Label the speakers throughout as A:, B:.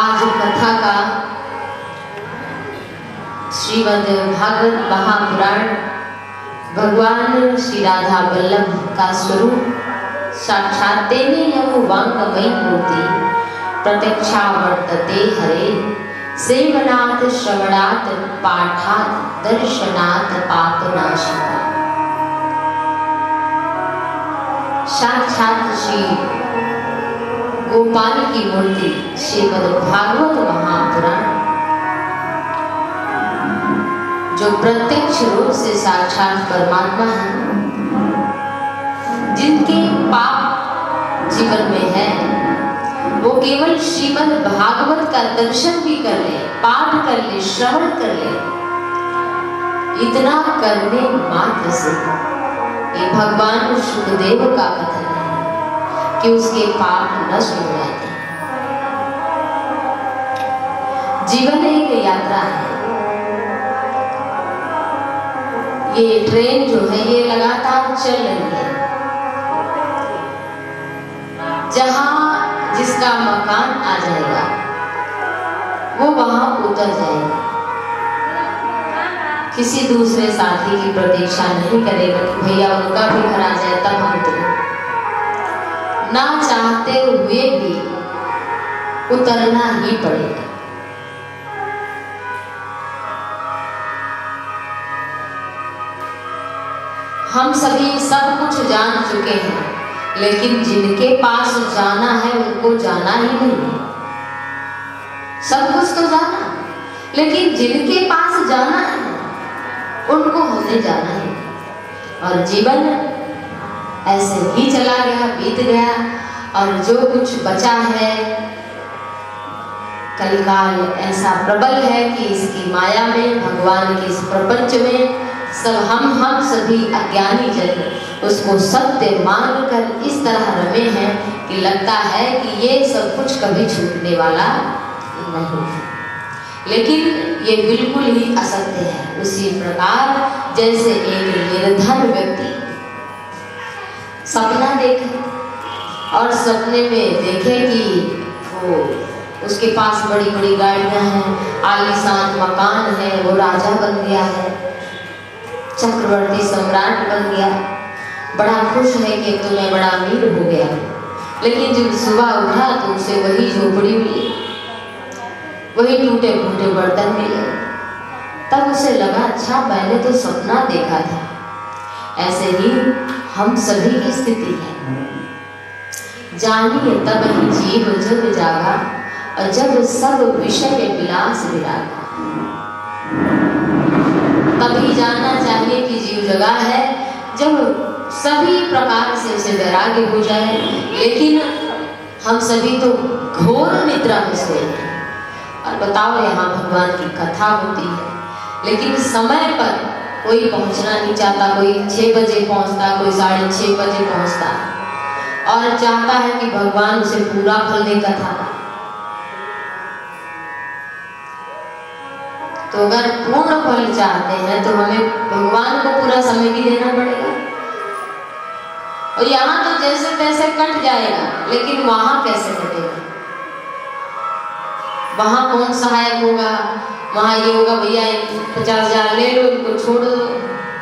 A: आज कथा का श्रीमद् भागवत महापुराण भगवान श्री राधा वल्लभ का स्वरूप साक्षात तेने यमु वांगमयी मूर्ति प्रत्यक्षा वर्तते हरे सेवनात् श्रवणात् पाठात् दर्शनात् पापनाशिका। साक्षात श्री गोपाल की मूर्ति श्रीमद् भागवत महापुराण जो प्रत्यक्ष रूप से साक्षात परमात्मा है, जिनके पाप जीवन में है, वो केवल श्रीमद् भागवत का दर्शन भी कर ले, पाठ कर ले, श्रवण कर ले, इतना करने मात्र से ये भगवान सुखदेव का कथन है कि उसके पाप नष्ट हो जाते हैं। जीवन एक यात्रा है। ये ट्रेन जो है ये लगातार चल रही है। जहां जिसका मकान आ जाएगा वो वहां उतर जाएगा। किसी दूसरे साथी की प्रतीक्षा नहीं करेगा कि भैया उनका भी घर आ जाए तब हम उतरें। ना चाहते हुए भी उतरना ही पड़ेगा। हम सभी सब कुछ जान चुके हैं, लेकिन जिनके पास जाना है उनको जाना ही नहीं है। सब कुछ तो जाना, लेकिन जिनके पास जाना है उनको हमने जाना है। और जीवन ऐसे ही चला गया, बीत गया, और जो कुछ बचा है कलिकाल ऐसा प्रबल है कि इसकी माया में, भगवान के इस प्रपंच में सब हम सभी अज्ञानी जन उसको सत्य मानकर इस तरह रमे हैं कि लगता है कि ये सब कुछ कभी छूटने वाला नहीं है। लेकिन ये बिल्कुल ही असत्य है। उसी प्रकार जैसे एक निर्धन व्यक्ति सपना देखे और सपने में देखे कि वो उसके पास बड़ी बड़ी गाड़ियां हैं, आलीशान मकान है, वो राजा बन गया है, चक्रवर्ती सम्राट बन गया, बड़ा खुश है कि तो मैं बड़ा अमीर हो गया। लेकिन जब सुबह उठा तो उसे वही झोपड़ी मिली, वही टूटे फूटे बर्तन मिले। तब उसे लगा अच्छा मैंने तो सपना देखा था। ऐसे ही हम सभी की स्थिति है। जानिए तब ही जीव जग जागा, और जब सब विषय विलास विरागा। तभी जानना चाहिए कि जीव जगा है जब सभी प्रकार से उसे वैराग्य हो जाए। लेकिन हम सभी तो घोर निद्रा में सोए हैं। और बताओ यहाँ भगवान की कथा होती है, लेकिन समय पर कोई पहुंचना नहीं चाहता। कोई 6 बजे पहुंचता, कोई 6:30 बजे पहुंचता, और चाहता है कि भगवान उसे पूरा फल दे कथा का। तो अगर पूर्ण फल चाहते हैं तो हमें भगवान को पूरा समय भी देना पड़ेगा। और यहाँ तो जैसे तैसे कट जाएगा, लेकिन वहां कैसे कटेगा? वहां कौन सहायक होगा? वहां ये होगा भैया 50,000 ले लो, इनको छोड़ दो,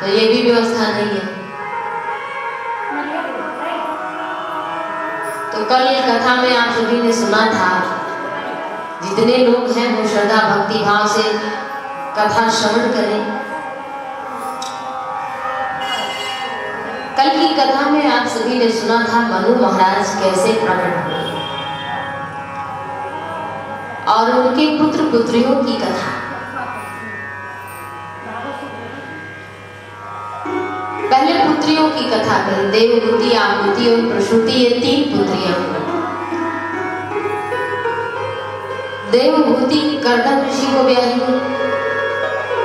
A: तो ये भी व्यवस्था नहीं है। तो कल कथा में आप सभी ने सुना था, जितने लोग हैं वो श्रद्धा भक्ति भाव से कथा श्रवण करें। कल की कथा में आप सभी ने सुना था मनु महाराज कैसे प्रकट हुए और उनके पुत्र पुत्रियों की कथा। पहले पुत्रियों की कथा करें। देवहूति, आहुति और प्रसूति, ये 3 पुत्रियां हुई। देवहूति कर्दम ऋषि को ब्याही,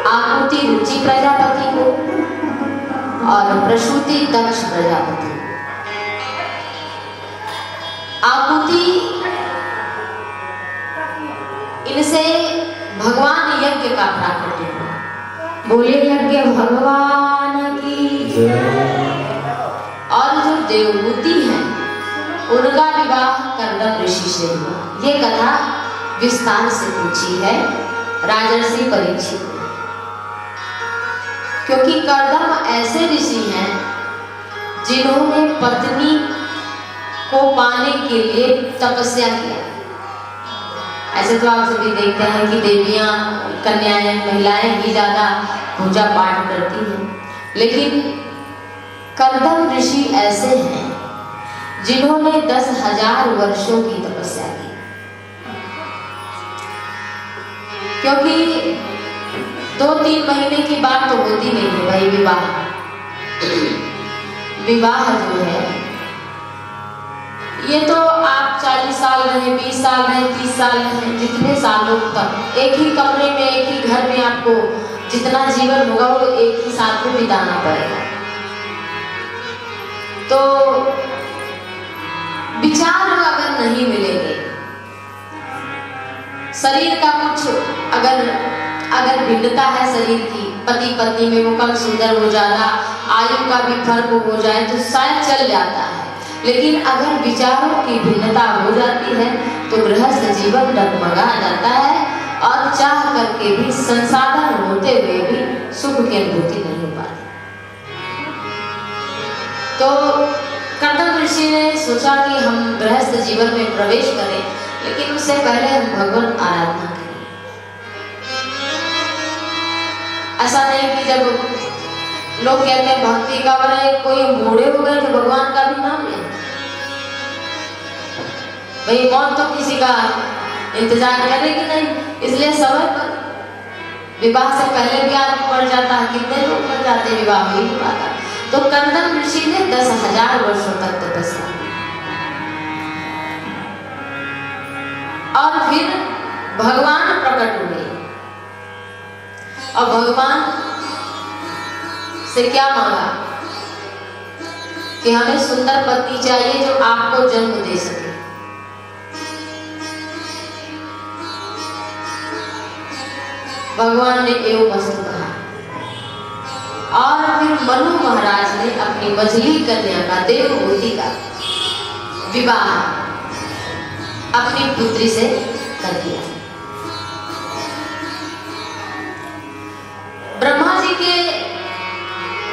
A: आहुति रुचि प्रजापति को, और प्रसूति दक्ष प्रजापति। आहुति इनसे भगवान यज्ञ का प्राकट्य हुआ। बोले यज्ञ भगवान की जय। और जो देवहूति है उनका विवाह कर्दम ऋषि से हुआ। ये कथा विस्तार से पूछी है राजर्षि परीक्षित ने, क्योंकि कर्दम ऐसे ऋषि हैं जिन्होंने पत्नी को पाने के लिए तपस्या किया। ऐसे तो आप सभी देखते हैं कि देवियां, कन्याएं, महिलाएं ही ज्यादा पूजा पाठ करती हैं, लेकिन कर्दम ऋषि ऐसे हैं जिन्होंने 10,000 वर्षों की तपस्या की। क्योंकि 2-3 महीने की बात तो होती नहीं है भाई। विवाह जो है ये तो आप 40 साल रहे, 20 साल रहे, 30 साल रहे, जितने सालों तक एक ही कमरे में, एक ही घर में आपको जितना जीवन होगा वो एक ही साथ में बिताना पड़ेगा। तो विचार अगर नहीं मिलेंगे, शरीर का कुछ अगर भिन्नता है शरीर की, पति पत्नी में वो कम सुंदर हो जाना, आयु का भी फर्क हो जाए तो शायद चल जाता है, लेकिन अगर विचारों की भिन्नता हो जाती है तो गृहस्थ जीवन डगमगा जाता है और चाह करके भी संसाधन होते हुए भी सुख की अनुभूति नहीं हो पाती। तो कर्दम ऋषि ने सोचा कि हम गृहस्थ जीवन में प्रवेश करें, लेकिन उससे पहले हम भगवान आराधना करें। ऐसा नहीं कि जब लोग कहते हैं भक्ति का बना कोई बूढ़े हो गए तो भगवान का भी नाम ले, भाई मौत तो किसी का इंतजार करेगी नहीं, इसलिए समय पर विवाह से पहले भी आदमी मर जाता है। कितने लोग मर जाते, विवाह भी नहीं पाता। तो कर्दम ऋषि ने 10,000 वर्षों तक तपस्या की और फिर भगवान प्रकट हुए और भगवान से क्या मांगा कि हमें सुंदर पत्नी चाहिए जो आपको जन्म दे सके। भगवान ने एवं वस्तु कहा और फिर मनु महाराज ने अपनी मझली कन्या का, देवहूति का विवाह अपनी पुत्री से कर दिया। ब्रह्मा जी के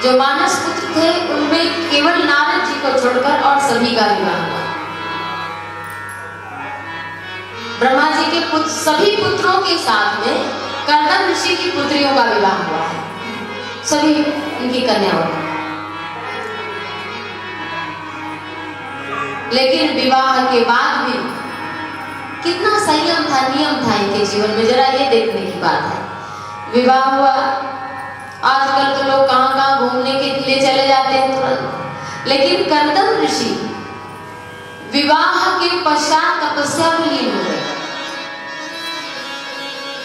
A: जो मानस पुत्र थे उनमें केवल नारद जी को छोड़कर और सभी का विवाह हुआ। ब्रह्मा जी के सभी पुत्रों के साथ में कर्दम ऋषि की पुत्रियों का विवाह हुआ है, सभी उनकी कन्याओं का। लेकिन विवाह के बाद भी कितना संयम था, नियम था इनके जीवन में, जरा ये देखने की बात है। विवाह हुआ, आजकल तो लोग कहां कहां घूमने के लिए चले जाते हैं तुरंत, लेकिन कर्दम ऋषि विवाह के पश्चात तपस्या में लीन हो गए।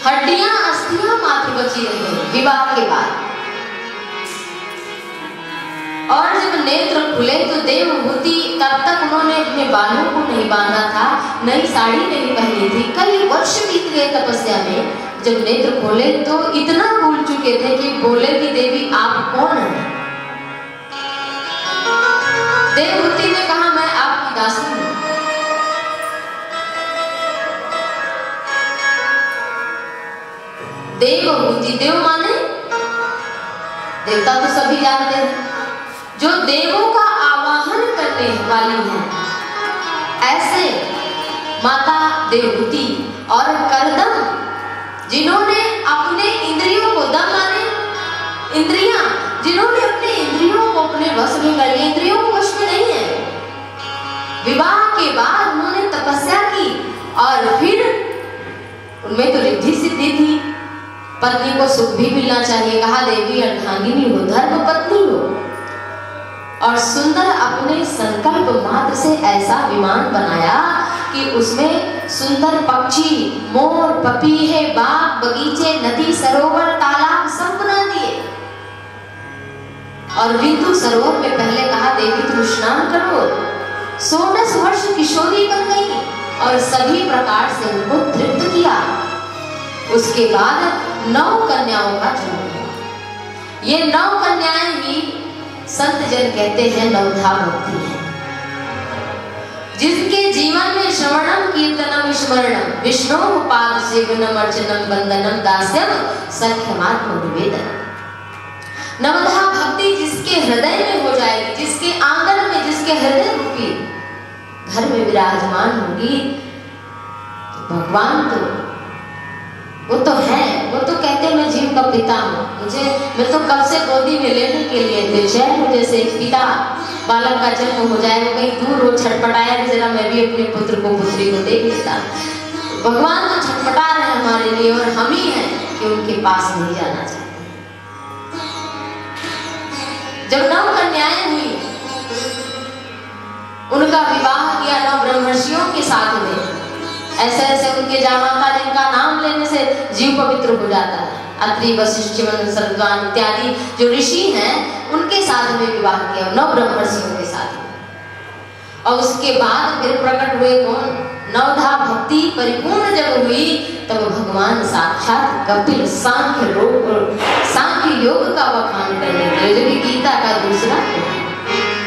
A: हड्डियां अस्थियां मात्र बची रही विवाह के बाद, और जब नेत्र खुले तो देवहूति, तब तक उन्होंने अपने बालों को नहीं बांधा था, नई साड़ी नहीं पहनी थी। कई वर्ष बीत गए तपस्या में। जब नेत्र खोले तो इतना भूल चुके थे कि बोले कि देवी आप कौन हैं? देवहूति ने कहा मैं आपकी दासी हूं। देवहूति, देव माने देवता तो सभी जानते हैं, जो देवों का आवाहन करने वाली है, ऐसे माता देवहूति और कर्दम जिन्होंने अपने इंद्रियों को, दम माने इंद्रियां, जिन्होंने अपने इंद्रियों को अपने वश में कर लिया, इंद्रियों को वश में नहीं है। विवाह के बाद उन्होंने तपस्या की और फिर उनमें तो रिद्धि सिद्धि थी, पत्नी को सुख भी मिलना चाहिए। कहा देवी अर्धांगिनी हो, धर्म पत्नी हो, और सुंदर अपने संकल्प मात्र से ऐसा विमान बनाया कि उसमें सुंदर पक्षी, मोर, पपीहे, बाग, बगीचे, नदी, सरोवर, तालाब सब बना दिए। और बिंदु सरोवर में पहले कहा देवी तुम स्नान करो। 16 वर्ष किशोरी बन गई और सभी प्रकार से उनको तृप्त किया। उसके बाद 9 कन्याओं का जन्म हुआ। ये 9 कन्याएं ही संत जन कहते हैं नवधा भक्ति है, जिनके जीवन में श्रवणम कीर्तनम स्मरणम विष्णु पाद सेवनम अर्चनम वंदनम दास्यम सख्यमात्म निवेदन। नवधा भक्ति जिसके हृदय में हो जाएगी, जिसके आंगन में, जिसके हृदय रूपी घर में विराजमान होगी, भगवान तो वो तो है, वो तो कहते हैं मैं जीव का पिता हूँ, मैं तो कब से गोदी में लेने के लिए बेचैन हूँ। जैसे एक पिता बालक का जन्म हो जाए, वो कहीं दूर हो, छटपटाया कि जरा मैं भी अपने पुत्र को पुत्री को देख लेता। भगवान तो छटपटा रहे हैं हमारे लिए, और हम ही हैं कि उनके पास नहीं जाना चाहते। जब नव कन्याएं हुई, उनका विवाह किया नव ब्रह्मर्षियों के साथ में, ऐसे ऐसे उनके जामाता जिनका नाम लेने से जीव पवित्र हो जाता है, अत्रि वशिष्ठ सरद्वान इत्यादि जो ऋषि हैं, उनके साथ में विवाह किया, नव ब्रह्मर्षियों के साथ। और उसके बाद फिर प्रकट हुए कौन? नवधा भक्ति परिपूर्ण जब हुई, तब भगवान साक्षात कपिल सांख्य योग का बखान करने के लिए, जो कि गीता का दूसरा।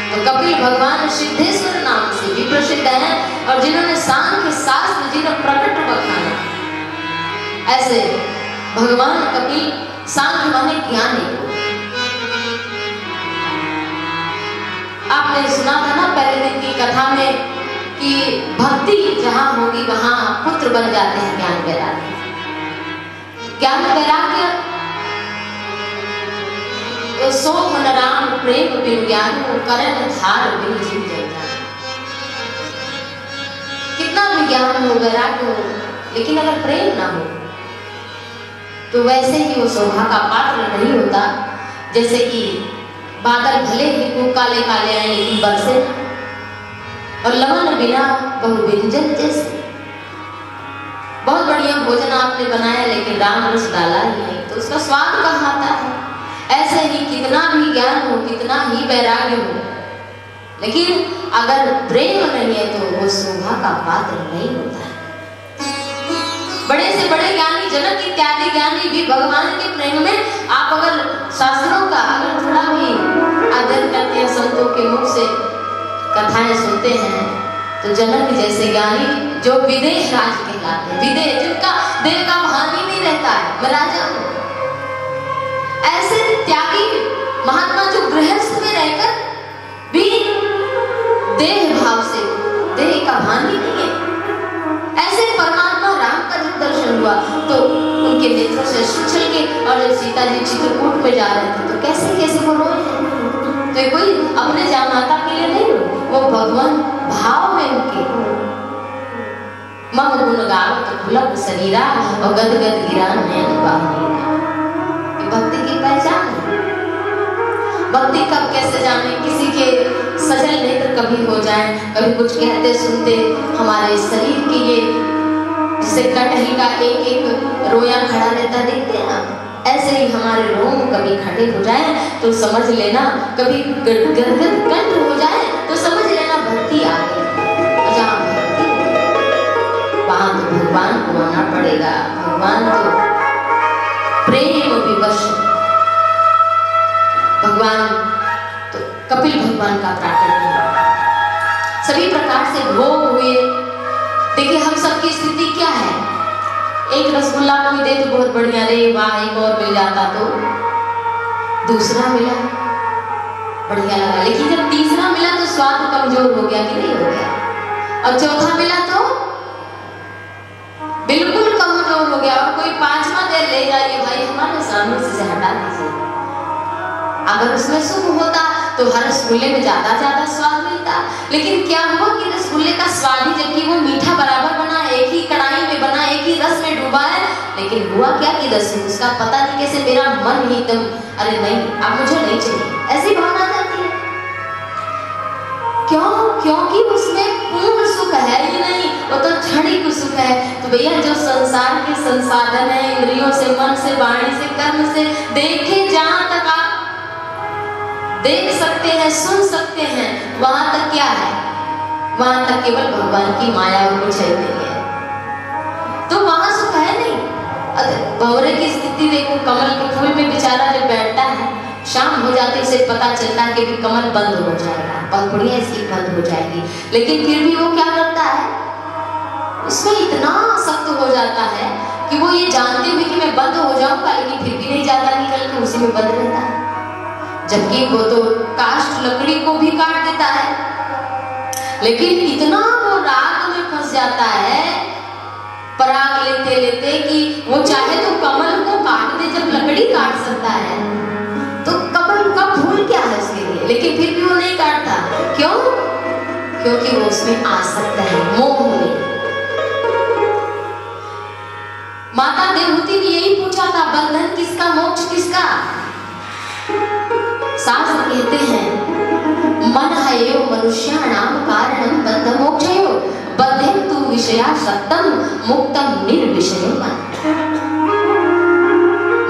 A: तो कपिल भगवान सिद्धेश्वर नाम से भी प्रसिद्ध हैं, और जिन्होंने सांख्य शास्त्र जिन्होंने प्रकट बखाना, ऐसे भगवान कपिल सांख्य माने ज्ञानी को। आपने सुना था ना पहले दिन की कथा में कि भक्ति जहां होगी वहां पुत्र बन जाते हैं ज्ञान वैराग्य। ज्ञान वैराग्य सो मन राम प्रेम विज्ञान करण धार बिन जीव जगता। कितना भी ज्ञान हो, वैराग्य हो, लेकिन अगर प्रेम ना हो तो वैसे ही वो शोभा का पात्र नहीं होता। जैसे कि बादल भले ही खूब काले काले आए लेकिन बरसे, और लवन बिना बहु व्यंजन जैसे। बहुत बढ़िया भोजन आपने बनाया लेकिन राम रस डाला ही नहीं, तो उसका स्वाद कहाँ आता है? ऐसे ही कितना भी ज्ञान हो, कितना ही वैराग्य हो, लेकिन अगर प्रेम नहीं है तो वो शोभा का पात्र नहीं होता है। बड़े से बड़े ज्ञानी जनक इत्यादि ज्ञानी भी भगवान के प्रेम में, आप अगर शास्त्रों का अगर थोड़ा भी अध्ययन करते हैं, संतों के मुख से कथाएं सुनते हैं, तो जनक जैसे ज्ञानी जो विदेह राज कहलाते हैं, विदेह जिनका देह का भान ही नहीं रहता है, मैं राजा हूँ, ऐसे त्यागी महात्मा जो गृहस्थ में रहकर भी देह भाव से, देह का भान ही नहीं है, ऐसे परमात्मा राम का जब दर्शन हुआ तो उनके नेत्रों से छल के, और जब सीता जी चित्रकूट में जा रहे थे तो कैसे कैसे वो रोए। तो कोई अपने जामाता के लिए नहीं रोए, वो भगवान भाव में उनके मम गुण गावत खुलक शरीरा और गद गद गिरा नयन बाहुलीरा। भक्ति की पहचान है। भक्ति कब कैसे जाने, किसी के सजल नेत्र कभी हो जाए, कभी कुछ कहते सुनते हमारे शरीर के ये जिसे कटहल का एक एक रोया खड़ा रहता देखते हैं ना, ऐसे ही हमारे रोम कभी खड़े हो जाए तो समझ लेना, कभी गदगद कंठ हो जाए तो समझ लेना भक्ति आ गई। और जहाँ भक्ति वहां तो भगवान को आना पड़ेगा। भगवान तो प्रेम विवश, भगवान तो कपिल भगवान का प्राकट्य हुआ, सभी प्रकार से भोग हुए। देखिए हम सबकी स्थिति क्या है, एक रसगुल्ला कोई दे तो बहुत बढ़िया, रे वाह एक और मिल जाता तो, दूसरा मिला बढ़िया लगा, लेकिन जब तीसरा मिला तो स्वाद कमजोर हो गया कि नहीं हो गया, और चौथा मिला तो बिल्कुल कमजोर हो गया, और कोई पांचवा दे ले जाइए भाई हमारे सामने से हटा दीजिए। अगर उसमें सुख होता तो हर रसगुल्ले में ज्यादा स्वाद मिलता, लेकिन क्या हुआ कि रसगुल्ले का स्वाद ही जबकि वो मीठा बराबर बना, एक ही कढ़ाई में बना, एक ही रस में डूबा है, लेकिन हुआ क्या कि रस उसका पता नहीं कैसे मेरा मन ही एकदम अरे नहीं अब मुझे नहीं चाहिए, ऐसी भावना जाती है। क्यों? क्योंकि उसमें पूर्ण सुख है ही नहीं, वो तो क्षणिक सुख है। तो भैया जो संसार के संसाधन है, इंद्रियों से, मन से, वाणी से, कर्म से, देखे जहां तक आप देख सकते हैं, सुन सकते हैं, वहां तक क्या है? वहां तक केवल भगवान की माया और कुछ है नहीं है, तो वहां सुख है नहीं। भंवरे की स्थिति देखो, कमल के फूल में बेचारा जब बैठता है, शाम हो जाती उसे पता चलता है कि कमल बंद हो जाएगा, पंखुड़ियां इसकी बंद हो जाएगी, लेकिन फिर भी वो क्या करता है? उसमें इतना सख्त हो जाता है कि वो ये जानते हुए कि मैं बंद हो जाऊंगा, लेकिन फिर भी नहीं जाता निकल के, उसी में बंद रहता है। जबकि वो तो काष्ठ लकड़ी को भी काट देता है, लेकिन इतना वो राग में फंस जाता है पराग लेते लेते कि वो चाहे तो कमल को काट दे। जब लकड़ी काट सकता है तो कमल का फूल क्या है उसके लिए, लेकिन फिर भी वो नहीं काटता। क्यों? क्योंकि वो उसमें आसक्त है, मोह में। माता देवहूति ने यही पूछा था, बंधन किसका, मोक्ष किसका? शास्त्र कहते हैं मन हयो मनुष्याणाम कारणम बंध मोक्षयो बद्धेन तु विषयासक्तम मुक्तम निर्विषयो मन।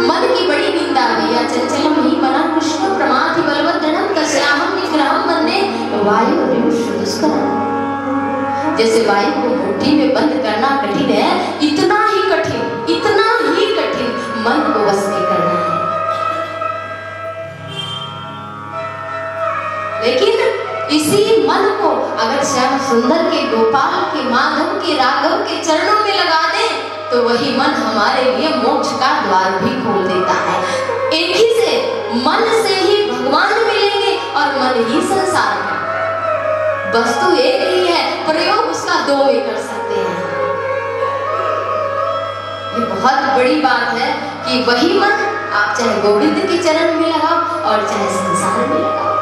A: मन की बड़ी निंदा भैया, चंचलम ही मना कृष्ण प्रमाथि बलवदृढ़ं तस्याहं निग्रहं वन्दे वायुरिव दुष्करम्। जैसे वायु को मुट्ठी में बंद करना कठिन है, इतना ही कठिन मन को वश में करना है। लेकिन इसी मन को अगर श्याम सुंदर के, गोपाल के, माधव के, राघव के चरणों में लगा दे तो वही मन हमारे लिए मोक्ष का द्वार भी खोल देता है। एक ही से, मन से ही भगवान मिलेंगे और मन ही संसार का। वस्तु एक ही है, प्रयोग उसका दो में कर सकते हैं। ये बहुत बड़ी बात है कि वही मन आप चाहे गोविंद के चरण में लगाओ और चाहे संसार में लगाओ।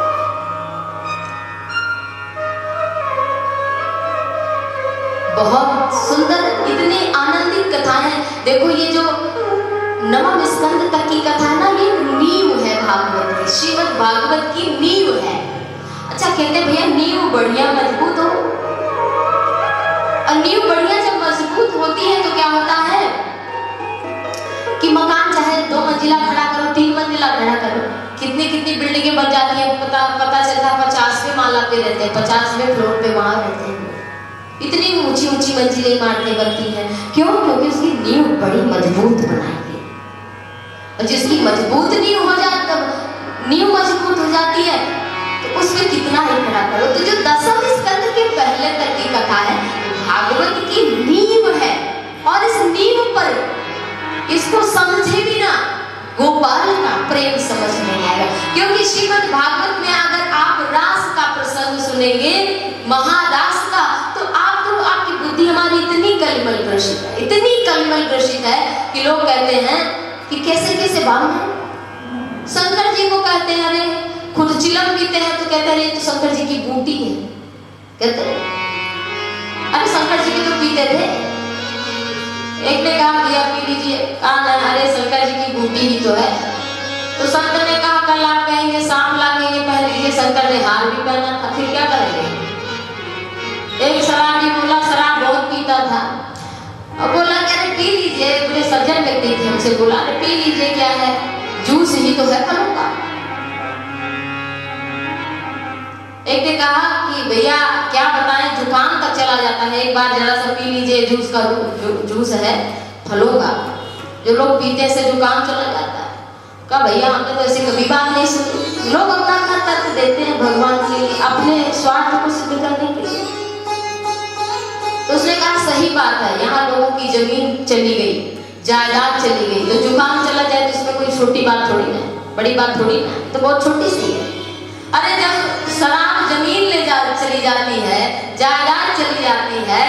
A: बहुत सुंदर, इतनी आनंदित कथाएं हैं। देखो ये जो नवम स्कंद तक की कथा है ना, ये नींव है भागवत की, श्रीमद् भागवत की नींव है। अच्छा कहते हैं भैया नींव बढ़िया मजबूत हो, और नींव बढ़िया जब मजबूत होती है तो क्या होता है कि मकान चाहे 2 मंजिला खड़ा करो, 3 मंजिला खड़ा करो, कितनी कितनी बिल्डिंगें बन जाती है, पता चलता है 50वें माला पे रहते हैं, 50वें फ्लोर पे वहां रहते हैं। इतनी ऊंची ऊंची मंजिलें इमारतें बनती हैं। क्यों? क्योंकि उसकी नींव बड़ी मजबूत बनाई है। और जिसकी मजबूत नींव हो जाती, तब नींव मजबूत हो जाती है तो उसमें कितना ही खड़ा करो। तो जो दसम स्कंद के पहले तक की कथा है भागवत की नींव है, और इस नींव पर इसको समझे बिना गोपाल का प्रेम समझ नहीं आएगा। क्योंकि श्रीमद् भागवत में अगर आप रास का प्रसंग सुनेंगे, महारास का, तो आपकी बुद्धि हमारी इतनी कलिमल ग्रसित है, इतनी कलिमल ग्रसित है कि लोग कहते हैं कि कैसे कैसे भाव है। शंकर जी को कहते हैं, अरे खुद चिलम पीते हैं तो कहते हैं तो शंकर जी की बूटी है। कहते हैं अरे शंकर जी की तो पीते थे। एक ने कहा भैया पी लीजिए, कहा अरे शंकर जी की बूटी ही तो है। तो संत ने कहा कल आप कहेंगे शाम लाएंगे पहन लीजिए। शंकर ने हार भी पहना था, फिर क्या करेंगे। एक शराबी बोला, शराब बहुत पीता था, और बोला कि अरे पी लीजिए, बड़े सज्जन व्यक्ति थे, हमसे बोला अरे पी लीजिए, क्या है, जूस ही तो है फलों का। एक ने कहा कि भैया क्या बताएं, जुकाम तक चला जाता है, एक बार जरा सा पी लीजिए, जूस का जूस है फलों का, जो लोग पीते से जुकाम चला जाता है। कहा भैया हमने तो ऐसे कभी बात नहीं सुनी। लोग अपना अपना तर्क देते हैं भगवान के लिए, अपने स्वार्थ को सिद्ध करने के लिए। तो उसने कहा सही बात है, यहाँ लोगों की जमीन चली गई, जायदाद चली गई, तो जुकाम चला जाए तो इसमें कोई छोटी बात थोड़ी ना, बड़ी बात थोड़ी ना, तो बहुत छोटी सी है। अरे जब शराब जमीन चली जाती है, जायदाद चली जाती है,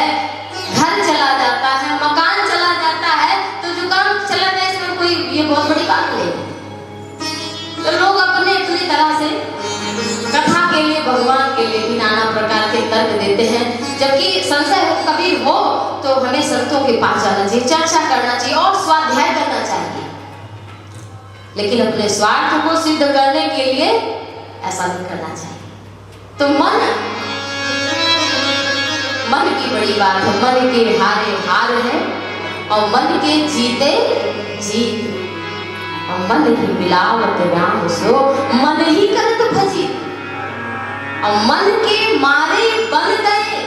A: घर चला जाता है, मकान चला जाता है, तो जुकाम चला जाए इसमें कोई ये बहुत बड़ी बात नहीं। तो लोग अपने अपनी तरह से कथा के लिए, भगवान के लिए भी नाना प्रकार के तर्क देते हैं। जबकि संशय कभी हो तो हमें संतों के पास जाना चाहिए, चर्चा करना चाहिए और स्वाध्याय करना चाहिए। लेकिन अपने स्वार्थ को सिद्ध करने के लिए ऐसा नहीं करना चाहिए। तो मन की बड़ी बात है, मन के हारे हार है और मन के जीते जीत, और मन ही मिलावट राम सो मन ही करत भजी, और मन के मारे बन गए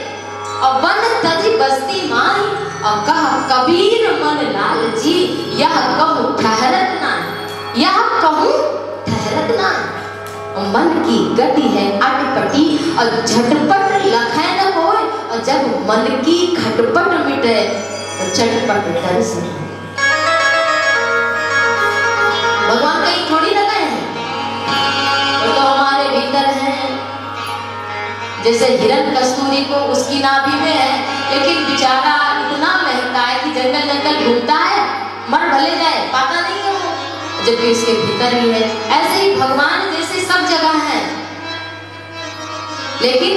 A: और बन तजी बस्ती माई, और कह कबीर मन लाल जी यह कहूँ ठहरत ना, यह कहूँ ठहरत ना। मन की गति है अटपटी और झटपट लखै न होए, और जब मन की खटपट मिटे तो चटपट दर्शन। भगवान कहीं थोड़ी ना गए हैं, वो तो हमारे भीतर हैं। जैसे हिरण कस्तूरी को उसकी नाभि में है, लेकिन बेचारा इतना महकता है कि जंगल जंगल घूमता है, मर भले जाए पाता नहीं है वो, जबकि उसके भीतर ही है। ऐसे ही भगवान जैसे सब जगह हैं, लेकिन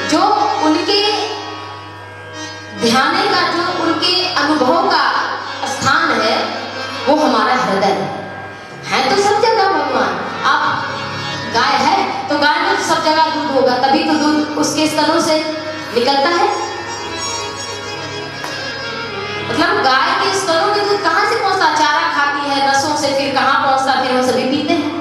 A: जो उनके ध्यान का, जो उनके अनुभव का स्थान है, वो हमारा हृदय है तो सब जगह भगवान। आप गाय है तो गाय में तो सब जगह दूध होगा, तभी तो दूध उसके स्तनों से निकलता है। मतलब गाय के स्तनों में दूध कहाँ से पहुंचता, चारा खाती है रसों से, फिर कहाँ पहुंचता, फिर हम सभी पीते हैं।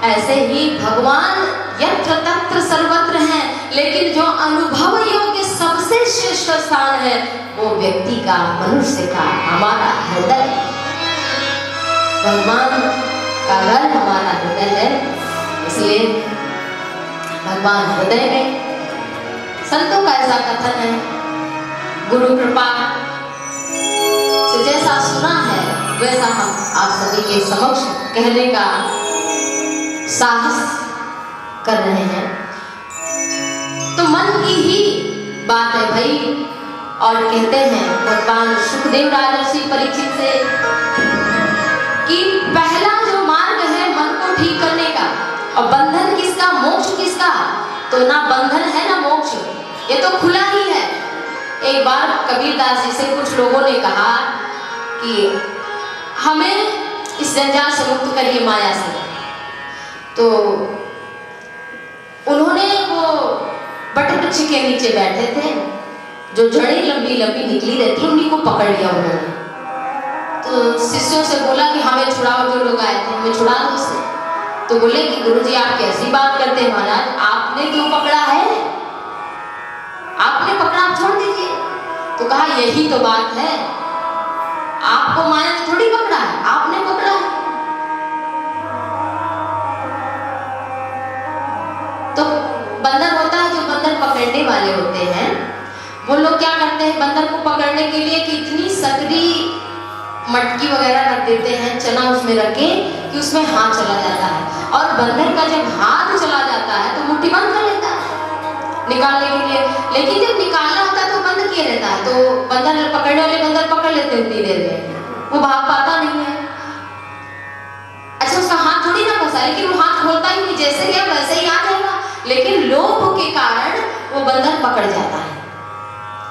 A: ऐसे ही भगवान यत्र तत्र सर्वत्र हैं, लेकिन जो अनुभव योग्य सबसे श्रेष्ठ स्थान है वो व्यक्ति का, मनुष्य का, हमारा हृदय। भगवान का घर हमारा हृदय है, इसलिए भगवान हृदय में। संतों का ऐसा कथन है, गुरु कृपा से जैसा सुना है वैसा हम आप सभी के समक्ष कहने का साहस कर रहे हैं। तो मन की ही बात है भाई। और कहते हैं भगवान सुखदेव राजर्षि परीक्षित से कि पहला जो मार्ग है मन को ठीक करने का, और बंधन किसका, मोक्ष किसका, तो ना बंधन है ना मोक्ष, ये तो खुला ही है। एक बार कबीरदास जी से कुछ लोगों ने कहा कि हमें इस जंजाल से मुक्त करिए, माया से। तो उन्होंने वो बटवृक्ष के नीचे बैठे थे, जो जड़ें लंबी लंबी निकली रहती, उन्हीं को पकड़ लिया उन्होंने। तो शिष्यों से बोला कि हमें छुड़ाओ, जो लोग आए थे हमें छुड़ा दो उससे। तो बोले कि गुरुजी आप कैसी बात करते हैं महाराज, आपने क्यों पकड़ा है, आपने पकड़ा, आप छोड़ दीजिए। तो कहा यही तो बात है, आपको माया ने थोड़ी पकड़ा है, आपने पकड़ा है। तो बंदर होता है, जो बंदर पकड़ने वाले होते हैं, वो लोग क्या करते हैं बंदर को पकड़ने के लिए कि इतनी सकरी मटकी वगैरह रख देते हैं, चना उसमें रखे कि उसमें हाथ चला जाता है, और बंदर का जब हाथ चला जाता है तो मुट्ठी बंद कर लेता है निकालने के लिए। लेकिन जब निकालना होता है तो बंद किया रहता है, तो बंदर पकड़ने वाले बंदर पकड़ लेते हैं, उतनी देर में वो भाग पाता नहीं है। अच्छा उसका हाथ थोड़ी ना फंसा, लेकिन वो हाथ खोलता ही नहीं, जैसे गया वैसे ही आ जाएगा। लेकिन लोभ के कारण वो बंदर पकड़ जाता है।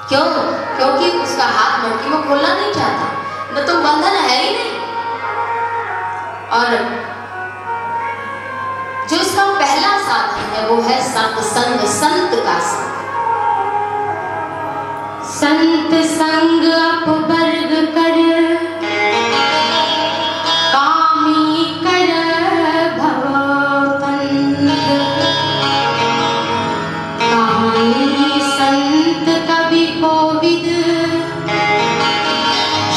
A: क्यों? क्योंकि उसका हाथ मटकी में खोलना नहीं चाहता, न तो बंधन है ही नहीं। और जो इसका पहला साधन है वो है सत्संग, संत का संग। संत संग अपवर्ग कर, कामी कर भवपंथ। कहानी संत कवि कोविद,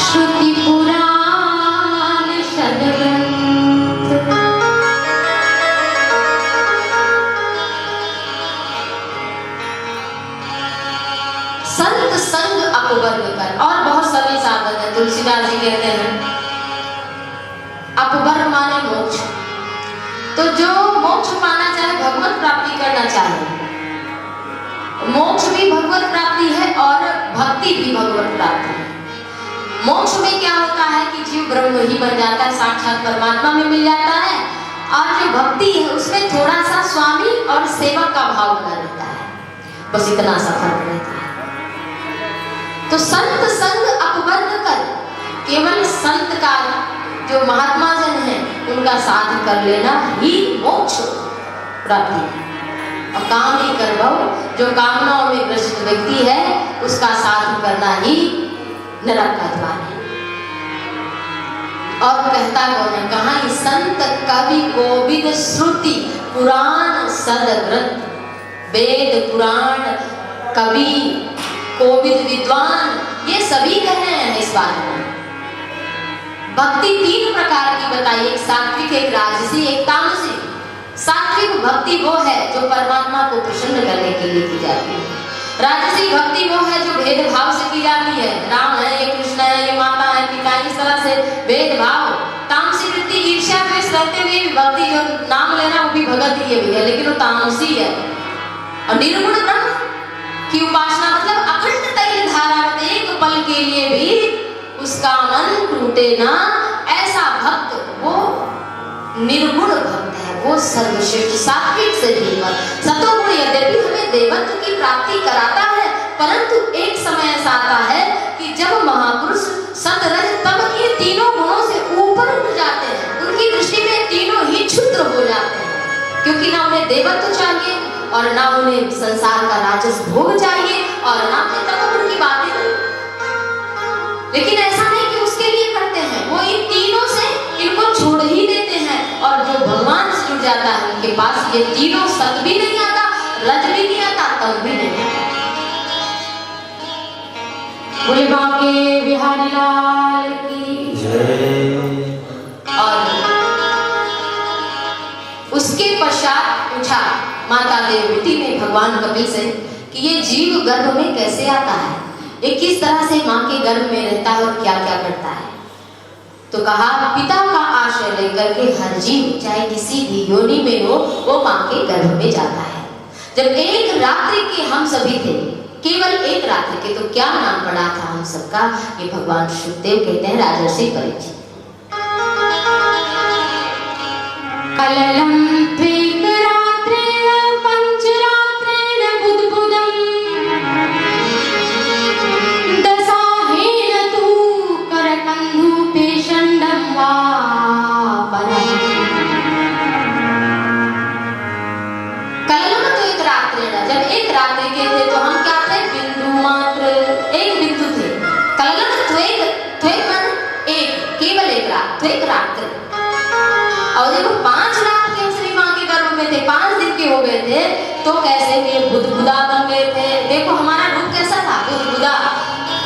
A: श्रुति पुराण सदग्रंथ। संत संग अपवर्ग कर, और बहुत सारे साधन है। तुलसीदास जी कहते हैं अपवर्ग माने मोक्ष। तो जो मोक्ष पाना चाहे, भगवत प्राप्ति करना चाहे, मोक्ष भी भगवत प्राप्ति है और भक्ति भी भगवत प्राप्ति है। मोक्ष में क्या होता है कि जीव ब्रह्म ही बन जाता है, साक्षात परमात्मा में मिल जाता है। और जो भक्ति है उसमें थोड़ा सा स्वामी और सेवक का भाव बना रहता है, बस इतना सा फर्क रहता है। तो संत संग अपवर्ग कर, केवल संत का, जो महात्मा जन है उनका साथ कर लेना ही मोक्ष प्राप्ति है। और काम ही कर भव, जो कामनाओं में ग्रसित व्यक्ति है उसका साथ करना ही नरक का द्वार है। और कहता कौन है, कहाँ संत कवि कोविद श्रुति पुराण सदग्रंथ। वेद पुराण कवि कोविद विद्वान, ये सभी कह रहे हैं इस बात में। भक्ति तीन प्रकार की बताई, एक सात्विक, एक राजसी, एक तामसिक। सात्विक भक्ति वो है जो परमात्मा को प्रसन्न करने के लिए की जाती है। राजसी भक्ति वो है जो भेदभाव से की जाती है। राम है, ये कृष्ण है, ये माता है, पिता है, इस तरह से भेदभाव। तामसी वृत्ति, ईर्ष्या द्वेष रहते हुए भी भक्ति, जो नाम लेना वो भी भगत ही है भैया, लेकिन वो तामसी है। और निर्गुण ब्रह्म की उपासना मतलब अखंड तैल धारा, एक पल के लिए भी उसका मन टूटे ना, ऐसा भक्त वो निर्गुण भक्त है, वो सर्वश्रेष्ठ सात्विक से भी। सतोगुण यद्यपि हमें देवत्व की प्राप्ति कराता है, परंतु एक समय ऐसा आता है कि जब महापुरुष सत रज तम के तीनों गुणों से ऊपर उठ जाते हैं, उनकी दृष्टि में तीनों ही क्षुद्र हो जाते हैं, क्योंकि ना उन्हें देवत्व चाहिए और ना उन्हें संसार का राजस भोग चाहिए और ना तमोगुण की बातें। लेकिन ऐसा नहीं कि उसके लिए करते हैं, वो इन तीनों से इनको छोड़ ही देते हैं, और जो भगवान से जुड़ जाता है उनके पास ये तीनों सत भी नहीं आता, रज भी नहीं आता, तम भी नहीं आता। बोले बांके बिहारी लाल की जय। और उसके पश्चात पूछा माता देवहूति ने भगवान कपिल से कि ये जीव गर्भ में कैसे आता है, ये किस तरह से माँ के गर्भ में रहता है और क्या क्या करता है। तो कहा पिता का आश्रय लेकर के हर जीव चाहे किसी भी योनि में हो वो माँ के गर्भ में जाता है। जब एक रात्रि के हम सभी थे, केवल एक रात्रि के, तो क्या नाम पड़ा था हम सबका, ये भगवान शुकदेव कहते हैं राजर्षि परीक्षित। कललम त्वेक रात्रेण पंचरात्रेण बुद्बुदम् दशाहेन तु करकन्धु पेषण्डं वा परम्। कललम त्वेक रात्रेण, जब एक रात्रि के थे तो हम क्या थे, बिंदु मात्र, एक बिंदु थे। कललम त्वेक, त्वेक माने एक, केवल एक रात, त्वेक रात्रि। और देखो 5 रात के श्री माँ के गर्भ में थे, 5 दिन के हो गए थे, तो कैसे वे बुदबुदा बन गए थे। देखो हमारा रूप कैसा था, बुदबुदा।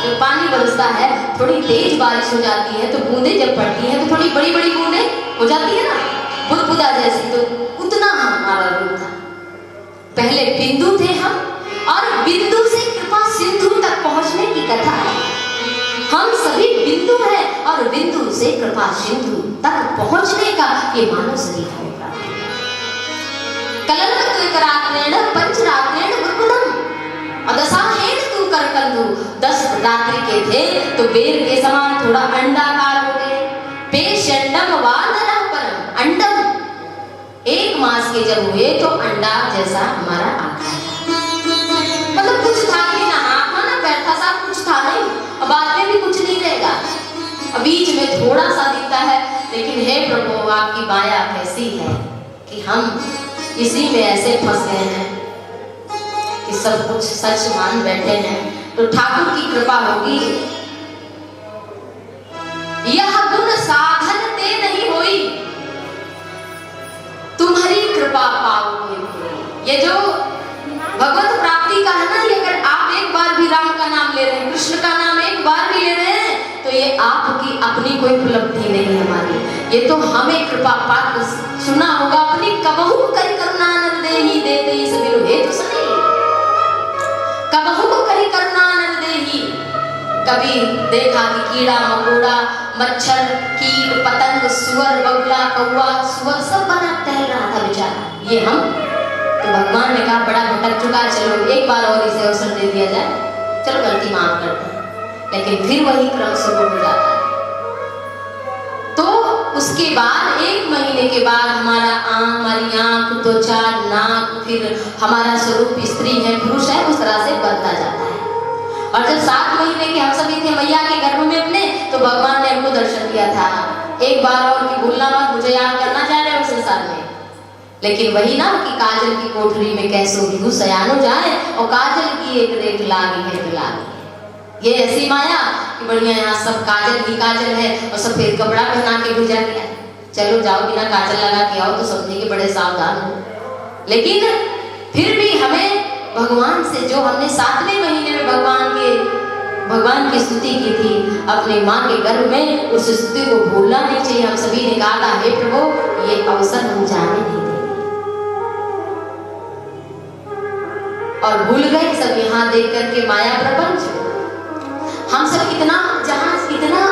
A: जो पानी बरसता है, थोड़ी तेज बारिश हो जाती है तो बूंदे जब पड़ती है तो थोड़ी बड़ी बड़ी बूंदे हो जाती है ना, बुदबुदा जैसी, तो उतना हमारा रूप था। पहले बिंदु थे हम, और बिंदु से कृपा सिंधु तक पहुंचने की कथा है। हम सभी बिंदु हैं और बिंदु से कृपा सिंधु तक पहुंचने का ये मानव शरीर है। कललम त्वेक रात्रेण पंचरात्रेण बुद्बुदम् और दशाहेन तु करकन्धु, 10 रात्रि के थे तो बेर के समान थोड़ा अंडाकार हो गए। पेषण्डं वा नरः परम्, अंडम 1 मास के जब हुए तो अंडा जैसा हमारा आकार था, मतलब कुछ था ही ना, आत्मा ना बैठा सा कुछ था नहीं, बाद में भी कुछ नहीं रहेगा, बीच में थोड़ा सा दिखता है। लेकिन हे प्रभु आपकी माया कैसी है कि हम इसी में ऐसे फंस गए हैं कि सब कुछ सच मान बैठे हैं। तो ठाकुर की कृपा होगी, यह गुण साधन ते नहीं होई, तुम्हारी कृपा पाओगे। ये जो भगवत प्राप्ति का है ना, ये अगर आप एक बार भी राम का नाम ले रहे हैं, कृष्ण का नाम एक बार भी ले रहे हैं, तो ये आपकी अपनी कोई उपलब्धि नहीं है हमारी, ये तो हमें कृपा पात्र सुना होगा अपनी कबहू करी करुणानंद देहि देते ही सभी लोग हेतु सही, कबहू करी करुणानंद देहि। कभी देखा कि कीड़ा मकोड़ा मच्छर कीट पतंग सुअर बगुला कौवा सुअर सब बना टहल रहा था बेचारा, ये हम, तो भगवान ने कहा बड़ा भटक चुका है, चलो एक बार और इसे अवसर दे दिया जाए, चलो गलती माफ करते हैं। लेकिन फिर वही क्रम शुरू हो जाता है। तो उसके बाद 1 महीने के बाद हमारी आंख, त्वचा, नाक, फिर हमारा स्वरूप स्त्री है पुरुष है, उस तरह से बनता जाता है। और जब 7 महीने के हम सभी थे मैया के गर्भ में अपने, तो भगवान ने हमको दर्शन दिया था, एक बार और कि भूलना मत, मुझे याद करना चाह रहे हो संसार में। लेकिन वही ना कि काजल की कोठरी में कैसो भी सयानो जाए, और काजल की एक रेख लागी है तो लागी। ये ऐसी माया कि बढ़िया यहाँ सब काजल ही काजल है और सफेद कपड़ा पहना के भेजा गया, चलो जाओ बिना काजल लगा के आओ, तो समझने के बड़े सावधान हो। लेकिन फिर भी हमें भगवान से, जो हमने 7वें महीने में भगवान की स्तुति की थी अपनी माँ के गर्भ में, उस स्तुति को भूलना नहीं चाहिए। हम सभी ने कहा था हे प्रभु ये अवसर हम जाने नहीं देंगे। और भूल गए सब यहाँ देख करके माया प्रपंच। हम सब इतना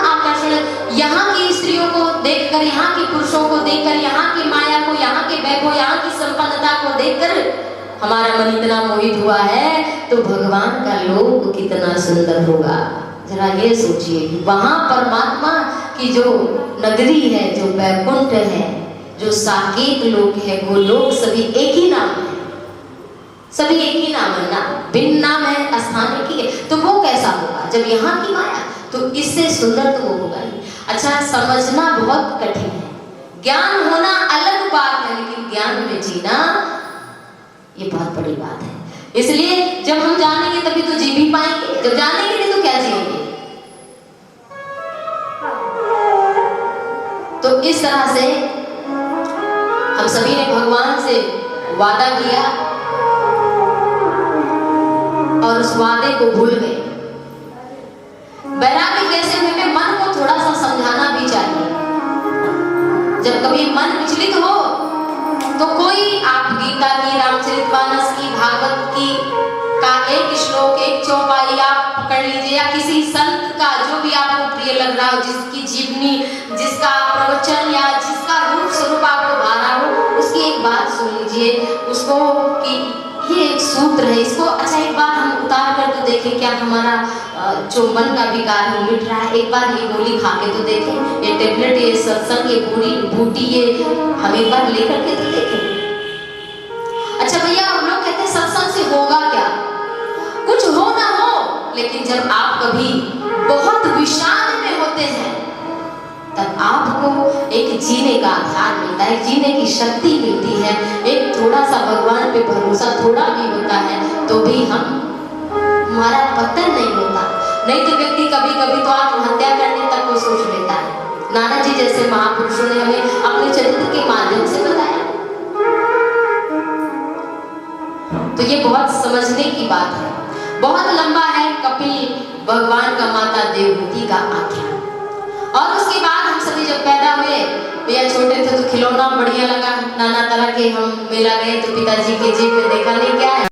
A: आकर्षण यहाँ की स्त्रियों को देखकर, यहाँ के पुरुषों को देखकर, यहाँ की माया को, यहाँ के वैभव, यहाँ की संपन्नता को देखकर हमारा मन इतना मोहित हुआ है, तो भगवान का लोक कितना सुंदर होगा। जरा ये सोचिए, वहां परमात्मा की जो नगरी है, जो वैकुंठ है, जो साकेत लोक है, वो लोग सभी एक ही नाम है, सभी एक ही नाम है ना, भिन्न नाम है, स्थान एक ही है। तो वो कैसा होगा जब यहाँ की माया, तो इससे सुंदर तो वो होगा ही। अच्छा, समझना बहुत कठिन है, ज्ञान होना अलग बात है, लेकिन ज्ञान में जीना ये बहुत बड़ी बात है। इसलिए जब हम जानेंगे तभी तो जी भी पाएंगे, जब जानेंगे नहीं तो क्या जिएंगे। तो इस तरह से हम सभी ने भगवान से वादा किया और उस वादे को भूल गए। वैराग्य कैसे हमें मन को थोड़ा सा समझाना भी चाहिए। जब कभी मन विचलित हो तो कोई आप गीता की, रामचरितमानस की, भागवत की का एक श्लोक, एक चौपाई आप पकड़ लीजिए, या किसी संत का जो भी आपको प्रिय लग रहा हो, जिसकी जीवनी, जिसका प्रवचन या जिसका रूप स्वरूप आपको भा रहा हो, उसकी एक बात सुन लीजिए, उसको कि ये एक सूत्र है, इसको अच्छा एक बार हम उतार कर तो देखें, क्या हमारा चुंबन का विकार मिट रहा है। एक बार ये गोली खा के तो देखें, ये टेबलेट, ये सत्संग, ये पूरी बूटी, ये हम एक बार लेकर के तो देखें। अच्छा भैया, हम लोग कहते हैं सत्संग से होगा क्या? कुछ हो ना हो, लेकिन जब आप कभी बहुत विषाद में होते हैं तब आपको एक जीने का आधार मिलता है, जीने की शक्ति मिलती है, एक थोड़ा सा भगवान पे भरोसा थोड़ा भी होता है तो भी हमारा पतन नहीं होता। नहीं तो व्यक्ति कभी कभी तो आत्महत्या करने तक को सोच लेता है। नानक जी जैसे महापुरुषों ने हमें अपने चरित्र के माध्यम से बताया। तो ये बहुत समझने की बात है, बहुत लंबा है कपिल भगवान का माता देवहूति का आख्यान। और उसके बाद हम सभी जब पैदा हुए, भैया छोटे थे तो खिलौना बढ़िया लगा, नाना तरह के हम मेला गए तो पिताजी के जेब में देखा नहीं क्या है,